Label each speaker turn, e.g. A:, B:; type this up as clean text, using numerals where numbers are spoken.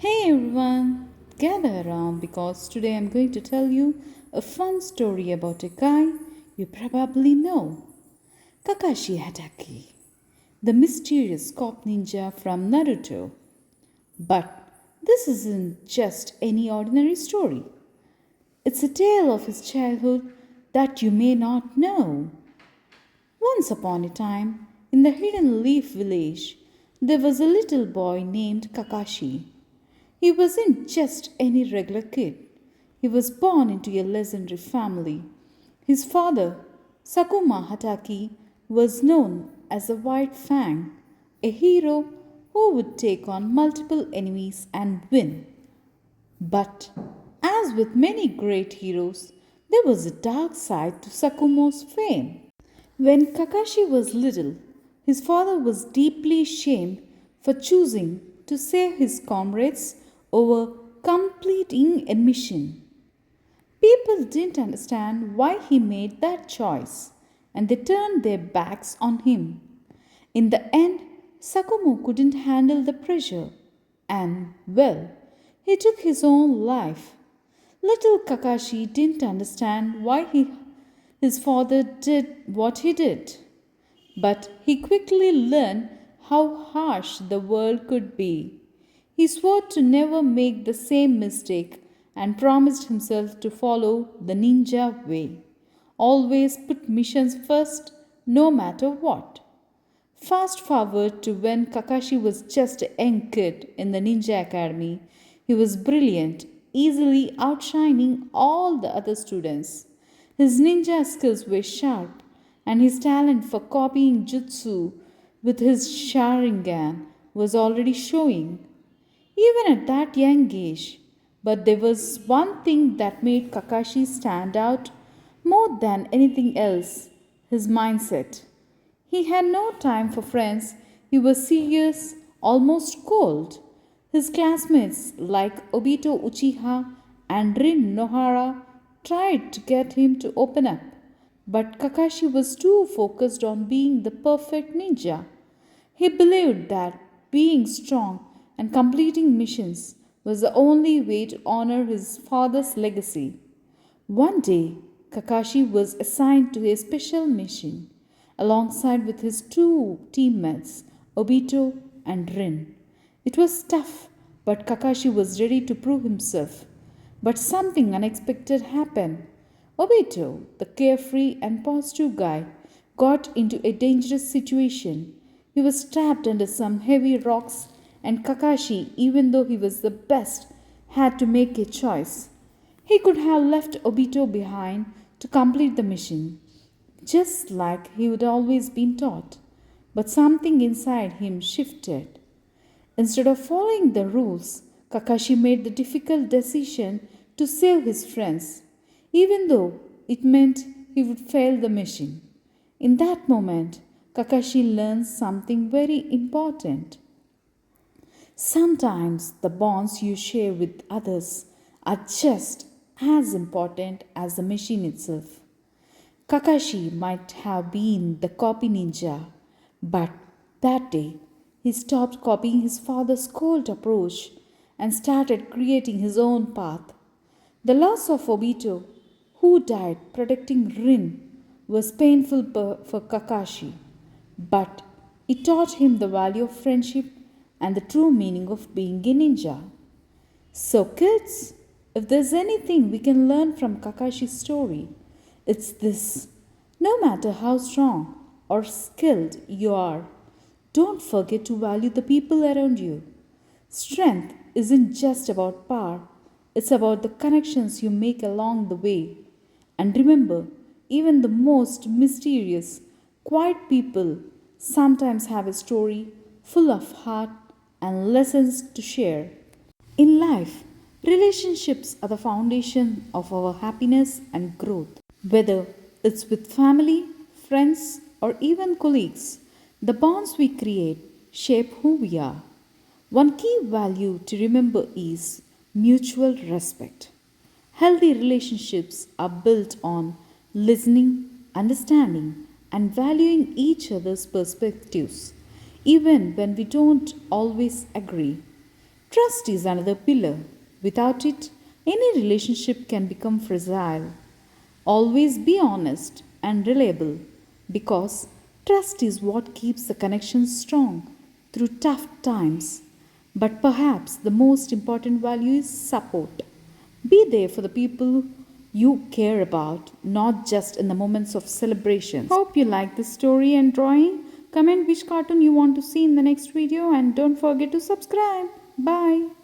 A: Hey everyone, gather around because today I'm going to tell you a fun story about a guy you probably know, Kakashi Hatake, the mysterious cop ninja from Naruto. But this isn't just any ordinary story. It's a tale of his childhood that you may not know. Once upon a time, in the hidden leaf village, there was a little boy named Kakashi. He wasn't just any regular kid. He was born into a legendary family. His father, Sakuma Hatake, was known as the White Fang, a hero who would take on multiple enemies and win. But, as with many great heroes, there was a dark side to Sakumo's fame. When Kakashi was little, his father was deeply shamed for choosing to save his comrades over completing a mission. People didn't understand why he made that choice, and they turned their backs on him. In the end, Sakumo couldn't handle the pressure, and, well, he took his own life. Little Kakashi didn't understand why his father did what he did, but he quickly learned how harsh the world could be. He swore to never make the same mistake and promised himself to follow the ninja way. Always put missions first, no matter what. Fast forward to when Kakashi was just a young kid in the Ninja Academy. He was brilliant, easily outshining all the other students. His ninja skills were sharp, and his talent for copying jutsu with his Sharingan was already showing, even at that young age. But there was one thing that made Kakashi stand out more than anything else: his mindset. He had no time for friends. He was serious, almost cold. His classmates like Obito Uchiha and Rin Nohara tried to get him to open up, but Kakashi was too focused on being the perfect ninja. He believed that being strong and completing missions was the only way to honor his father's legacy. One day, Kakashi was assigned to a special mission alongside with his two teammates, Obito and Rin. It was tough, but Kakashi was ready to prove himself. But something unexpected happened. Obito, the carefree and positive guy, got into a dangerous situation. He was trapped under some heavy rocks, and Kakashi, even though he was the best, had to make a choice. He could have left Obito behind to complete the mission, just like he would always been taught. But something inside him shifted. Instead of following the rules, Kakashi made the difficult decision to save his friends, even though it meant he would fail the mission. In that moment, Kakashi learns something very important. Sometimes the bonds you share with others are just as important as the machine itself. Kakashi might have been the copy ninja, but that day he stopped copying his father's cold approach and started creating his own path. The loss of Obito, who died protecting Rin, was painful for Kakashi, but it taught him the value of friendship and the true meaning of being a ninja. So, kids, if there's anything we can learn from Kakashi's story, it's this: no matter how strong or skilled you are, don't forget to value the people around you. Strength isn't just about power, it's about the connections you make along the way. And remember, even the most mysterious, quiet people sometimes have a story full of heart and lessons to share. In life, relationships are the foundation of our happiness and growth. Whether it's with family, friends, or even colleagues, the bonds we create shape who we are. One key value to remember is mutual respect. Healthy relationships are built on listening, understanding, and valuing each other's perspectives, even when we don't always agree. Trust is another pillar. Without it, any relationship can become fragile. Always be honest and reliable because trust is what keeps the connection strong through tough times. But perhaps the most important value is support. Be there for the people you care about, not just in the moments of celebrations. Hope you like this story and drawing. Comment which cartoon you want to see in the next video and don't forget to subscribe. Bye.